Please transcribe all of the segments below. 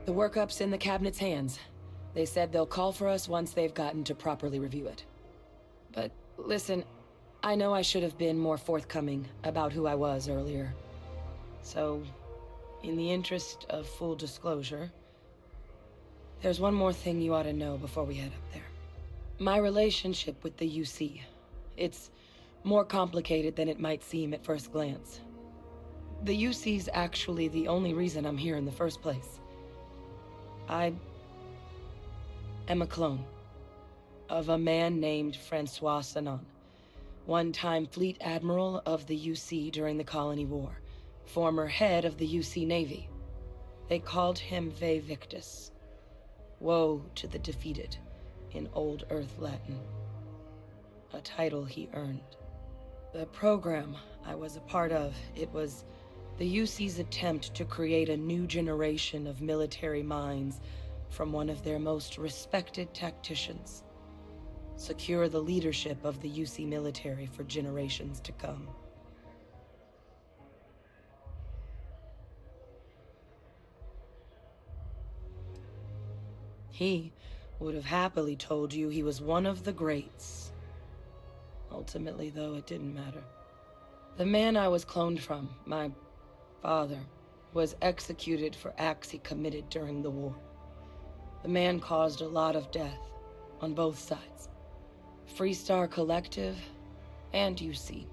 The workup's in the Cabinet's hands. They said they'll call for us once they've gotten to properly review it. But listen, I know I should have been more forthcoming about who I was earlier. So, in the interest of full disclosure, there's one more thing you ought to know before we head up there. My relationship with the UC. It's more complicated than it might seem at first glance. The UC's actually the only reason I'm here in the first place. I am a clone of a man named Francois Sanon, one-time fleet admiral of the UC during the Colony War, former head of the UC Navy. They called him Ve Victus, woe to the defeated, in Old Earth Latin, a title he earned. The program I was a part of, it was the UC's attempt to create a new generation of military minds from one of their most respected tacticians. Secure the leadership of the UC military for generations to come. He would have happily told you he was one of the greats. Ultimately, though, it didn't matter. The man I was cloned from, my father, was executed for acts he committed during the war. The man caused a lot of death on both sides. Freestar Collective and UC.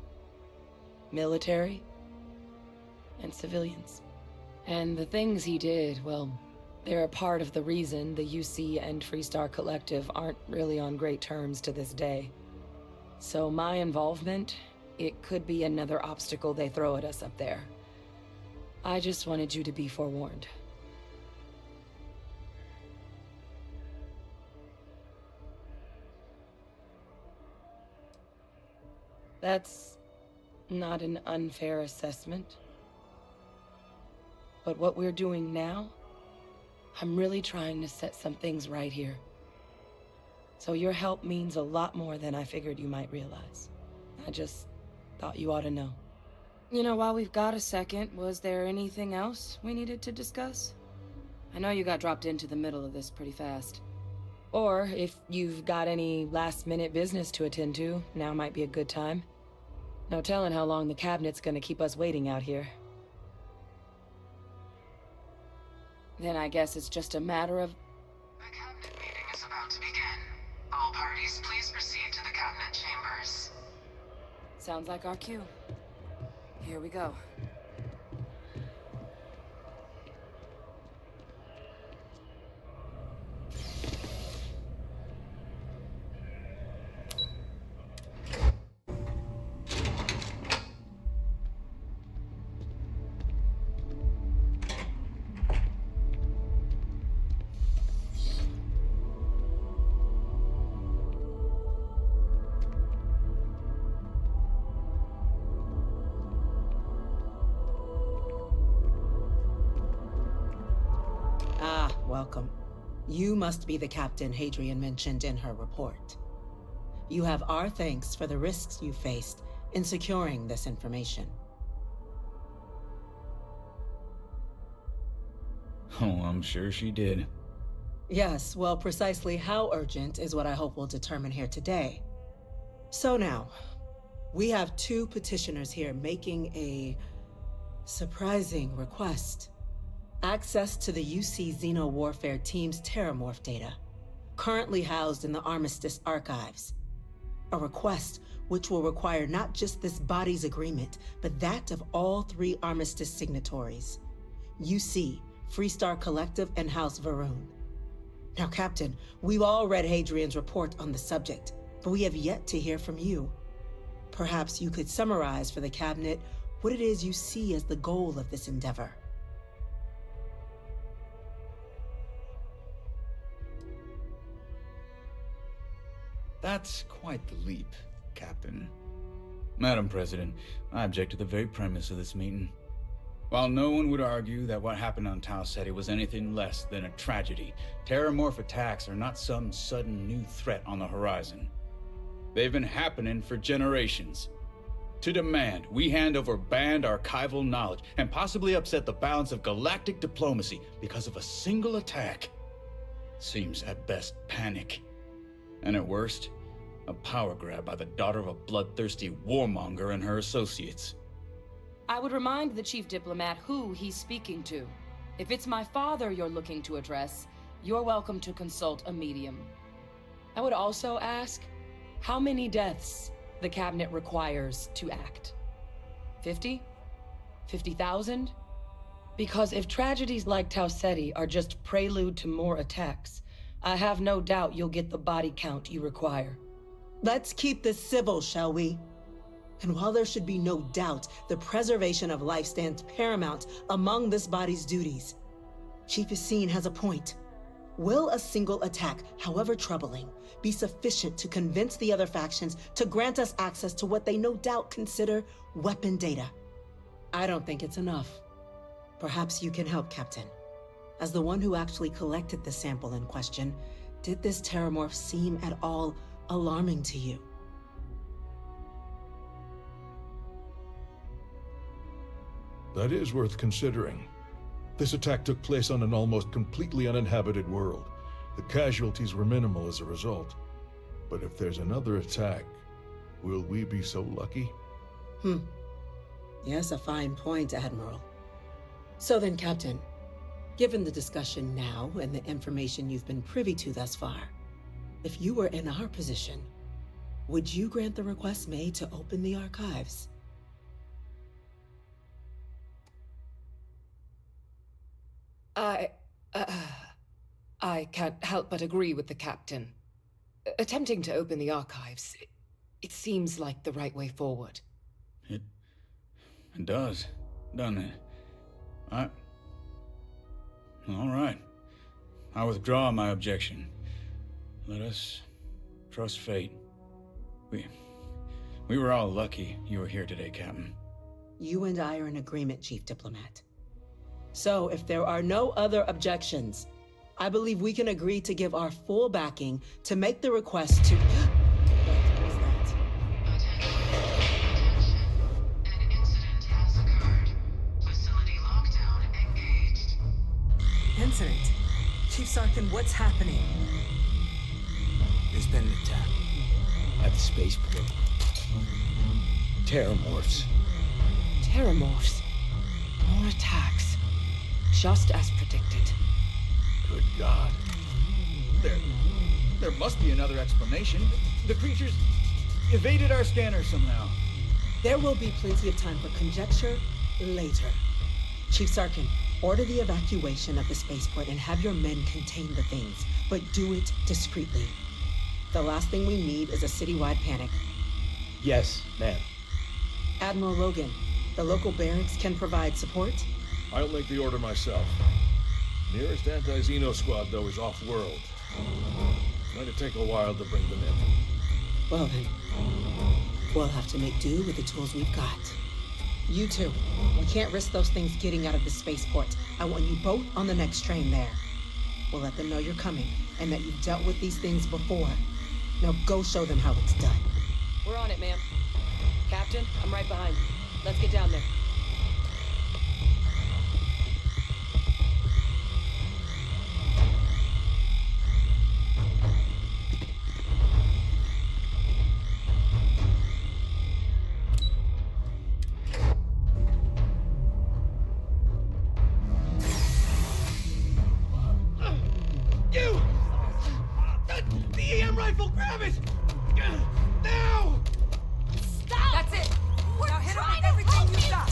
Military and civilians. And the things he did, well, they're a part of the reason the UC and Freestar Collective aren't really on great terms to this day. So my involvement, it could be another obstacle they throw at us up there. I just wanted you to be forewarned. That's not an unfair assessment. But what we're doing now, I'm really trying to set some things right here. So your help means a lot more than I figured you might realize. I just thought you ought to know. You know, while we've got a second, was there anything else we needed to discuss? I know you got dropped into the middle of this pretty fast. Or if you've got any last-minute business to attend to, now might be a good time. No telling how long the Cabinet's gonna keep us waiting out here. Then I guess it's just a matter of... The Cabinet meeting is about to begin. All parties, please proceed to the Cabinet chambers. Sounds like our cue. Here we go. Welcome. You must be the captain Hadrian mentioned in her report. You have our thanks for the risks you faced in securing this information. Oh, I'm sure she did. Yes, well, precisely how urgent is what I hope we'll determine here today. So now, we have two petitioners here making a surprising request. Access to the UC Xeno Warfare Team's Terrormorph data, currently housed in the Armistice archives. A request which will require not just this body's agreement, but that of all three Armistice signatories: UC, Freestar Collective, and House Varun. Now, Captain, we've all read Hadrian's report on the subject, but we have yet to hear from you. Perhaps you could summarize for the Cabinet what it is you see as the goal of this endeavor. That's quite the leap, Captain. Madam President, I object to the very premise of this meeting. While no one would argue that what happened on Tau Ceti was anything less than a tragedy, Terrormorph attacks are not some sudden new threat on the horizon. They've been happening for generations. to demand we hand over banned archival knowledge and possibly upset the balance of galactic diplomacy because of a single attack seems at best panic, and at worst, a power grab by the daughter of a bloodthirsty warmonger and her associates. I would remind the chief diplomat who he's speaking to. If it's my father you're looking to address, you're welcome to consult a medium. I would also ask how many deaths the cabinet requires to act. 50? 50,000? Because if tragedies like Tau Ceti are just prelude to more attacks, I have no doubt you'll get the body count you require. Let's keep this civil, shall we? And while there should be no doubt the preservation of life stands paramount among this body's duties, Chief Yassine has a point. Will a single attack, however troubling, be sufficient to convince the other factions to grant us access to what they no doubt consider weapon data? I don't think it's enough. Perhaps you can help, Captain. As the one who actually collected the sample in question, did this Terrormorph seem at all alarming to you? That is worth considering. This attack took place on an almost completely uninhabited world. The casualties were minimal as a result. But if there's another attack, will we be so lucky? Yes, a fine point, Admiral. So then, Captain, given the discussion now and the information you've been privy to thus far, if you were in our position, would you grant the request made to open the archives? I can't help but agree with the captain. Attempting to open the archives, it seems like the right way forward. It does, doesn't it? All right. I withdraw my objection. Let us trust fate. We were all lucky you were here today, Captain. You and I are in agreement, Chief Diplomat. So, if there are no other objections, I believe we can agree to give our full backing to make the request to... What was that? Attention. An incident has occurred. Facility lockdown engaged. Incident? Chief Sarkin, what's happening? There's been an attack at the spaceport. Terrormorphs. Terrormorphs. More attacks. Just as predicted. Good God. There must be another explanation. The creatures evaded our scanner somehow. There will be plenty of time for conjecture later. Chief Sarkin, order the evacuation of the spaceport and have your men contain the things, but do it discreetly. The last thing we need is a citywide panic. Yes, ma'am. Admiral Logan, the local barracks can provide support? I'll make the order myself. Nearest anti-Xeno squad, though, is off-world. It's going to take a while to bring them in. Well then, we'll have to make do with the tools we've got. You two, we can't risk those things getting out of the spaceport. I want you both on the next train there. We'll let them know you're coming, and that you've dealt with these things before. Now go show them how it's done. We're on it, ma'am. Captain, I'm right behind you. Let's get down there. The EM rifle, grab it! Now! Stop! That's it! Now hit him with everything you've got!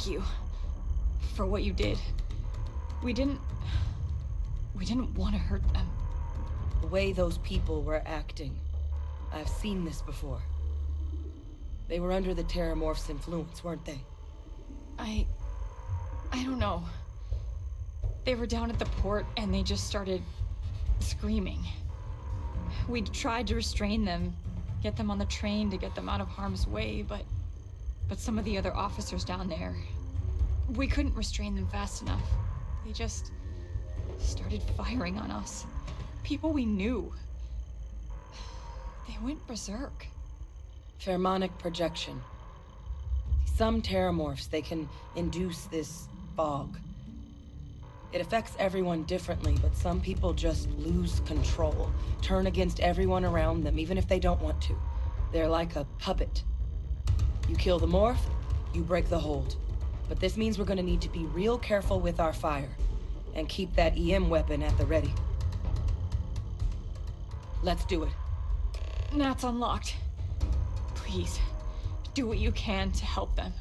thank you for what you did. We didn't want to hurt them. The way those people were acting, I've seen this before. They were under the Terrormorphs' influence, weren't they? I don't know. They were down at the port and they just started screaming. We tried to restrain them, get them on the train to get them out of harm's way, but some of the other officers down there, we couldn't restrain them fast enough. They just started firing on us. People we knew. They went berserk. Pheromonic projection. Some Terrormorphs, they can induce this fog. It affects everyone differently, but some people just lose control, turn against everyone around them, even if they don't want to. They're like a puppet. You kill the morph, you break the hold. But this means we're gonna need to be real careful with our fire, and keep that EM weapon at the ready. Let's do it. Nat's unlocked. Please, do what you can to help them.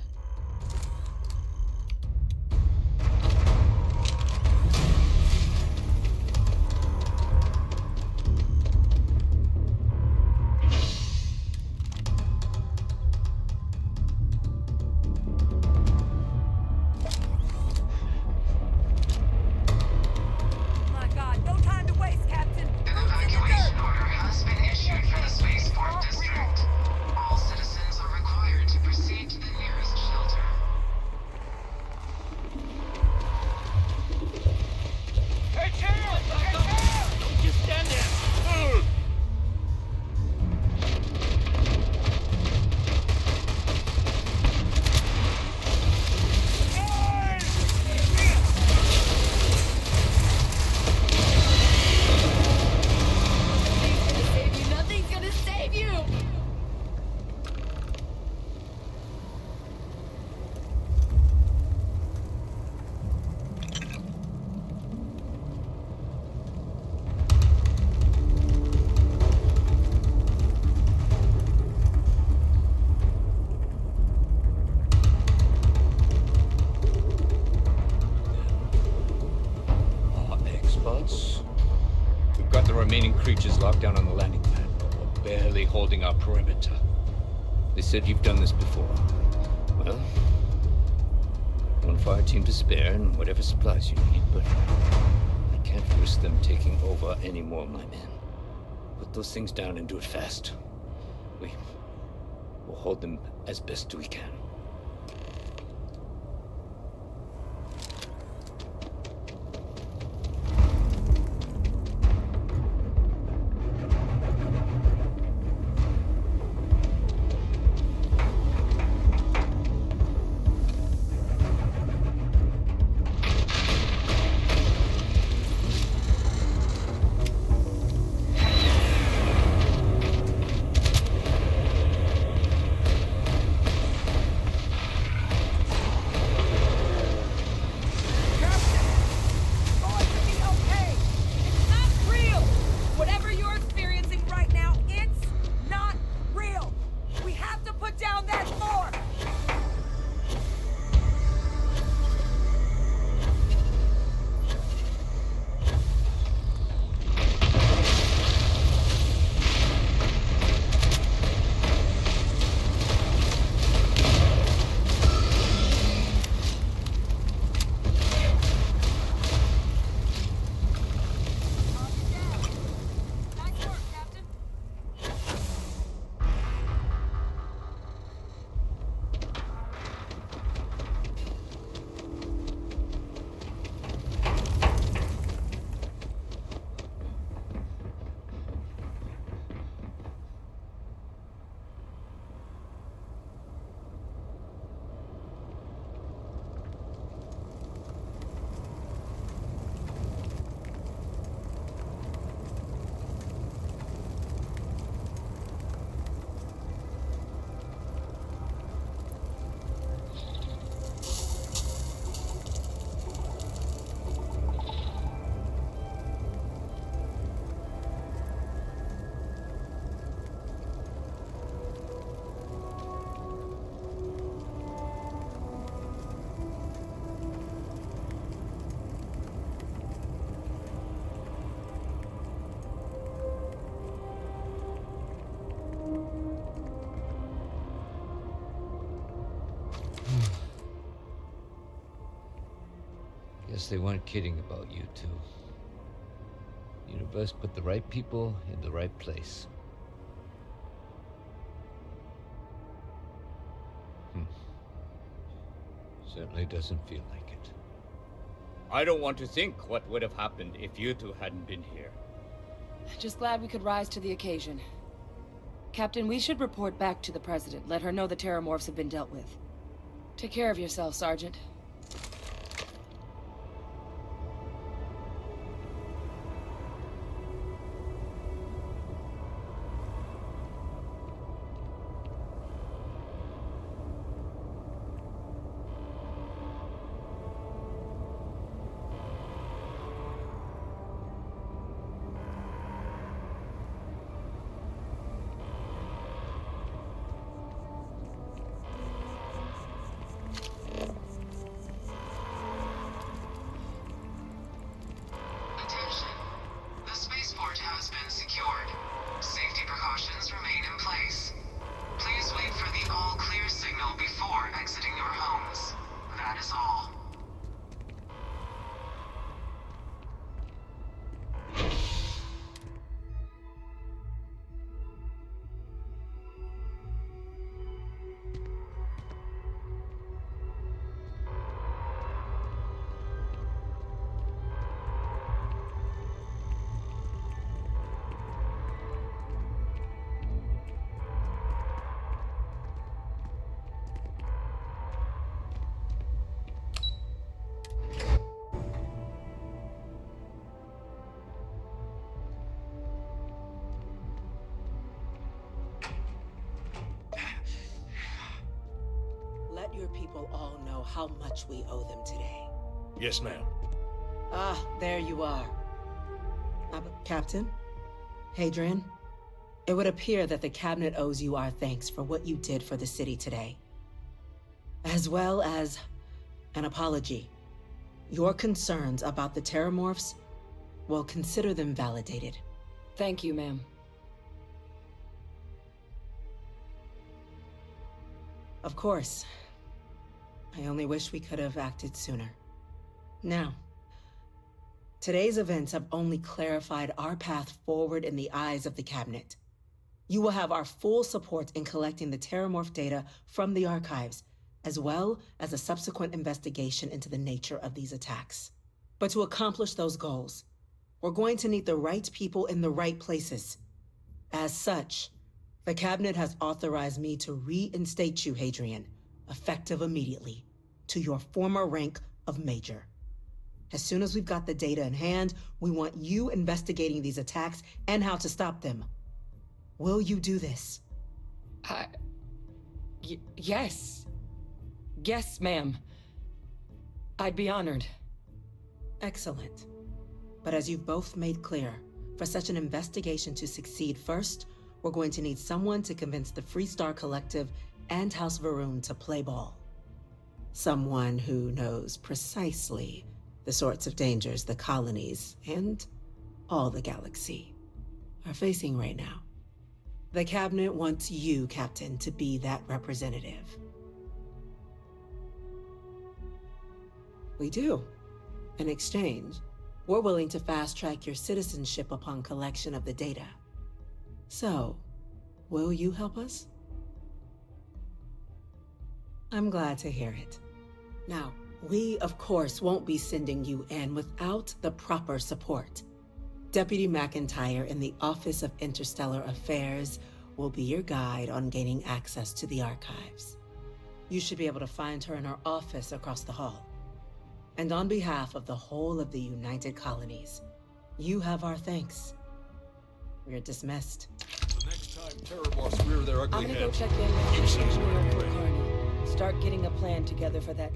My God, no time to waste, Captain! An evacuation order has been issued for the spaceport district. All citizens are required to proceed to the nearest shelter. Hey, Terror! Don't just stand there! Nothing's gonna save you! Experts? We've got the remaining creatures locked down on the landing pad, but we're barely holding our perimeter. They said you've done this before. Well, one fire team to spare and whatever supplies you need, but I can't risk them taking over any more of my men. Put those things down and do it fast. We'll hold them as best we can. Guess they weren't kidding about you two. Universe put the right people in the right place. Certainly doesn't feel like it. I don't want to think what would have happened if you two hadn't been here. Just glad we could rise to the occasion. Captain, we should report back to the President. Let her know the Terrormorphs have been dealt with. Take care of yourself, Sergeant. Attention. The spaceport has been secured. Safety precautions remain in place. Please wait for the all-clear signal before exiting your homes. That is all. Let your people all know how much we owe them today. Yes, ma'am. Ah, there you are. Captain? Hadrian? It would appear that the Cabinet owes you our thanks for what you did for the city today. As well as an apology. Your concerns about the Terrormorphs, well, consider them validated. Thank you, ma'am. Of course. I only wish we could have acted sooner. Now, today's events have only clarified our path forward in the eyes of the Cabinet. You will have our full support in collecting the Terrormorph data from the archives, as well as a subsequent investigation into the nature of these attacks. But to accomplish those goals, we're going to need the right people in the right places. As such, the Cabinet has authorized me to reinstate you, Hadrian, effective immediately, to your former rank of Major. As soon as we've got the data in hand, we want you investigating these attacks and how to stop them. Will you do this? Yes. Yes, ma'am. I'd be honored. Excellent. But as you've both made clear, for such an investigation to succeed, first, we're going to need someone to convince the Freestar Collective and House Varun to play ball. Someone who knows precisely the sorts of dangers the colonies and all the galaxy are facing right now. The Cabinet wants you, Captain, to be that representative. We do. In exchange, we're willing to fast-track your citizenship upon collection of the data. So, will you help us? I'm glad to hear it. Now, we, of course, won't be sending you in without the proper support. Deputy McIntyre in the Office of Interstellar Affairs will be your guide on gaining access to the archives. You should be able to find her in her office across the hall. And on behalf of the whole of the United Colonies, you have our thanks. We're dismissed. The next time Terrormorphs rear their ugly I'm gonna go heads, check in with you say Engineer something. Kulkarni. Start getting a plan together for that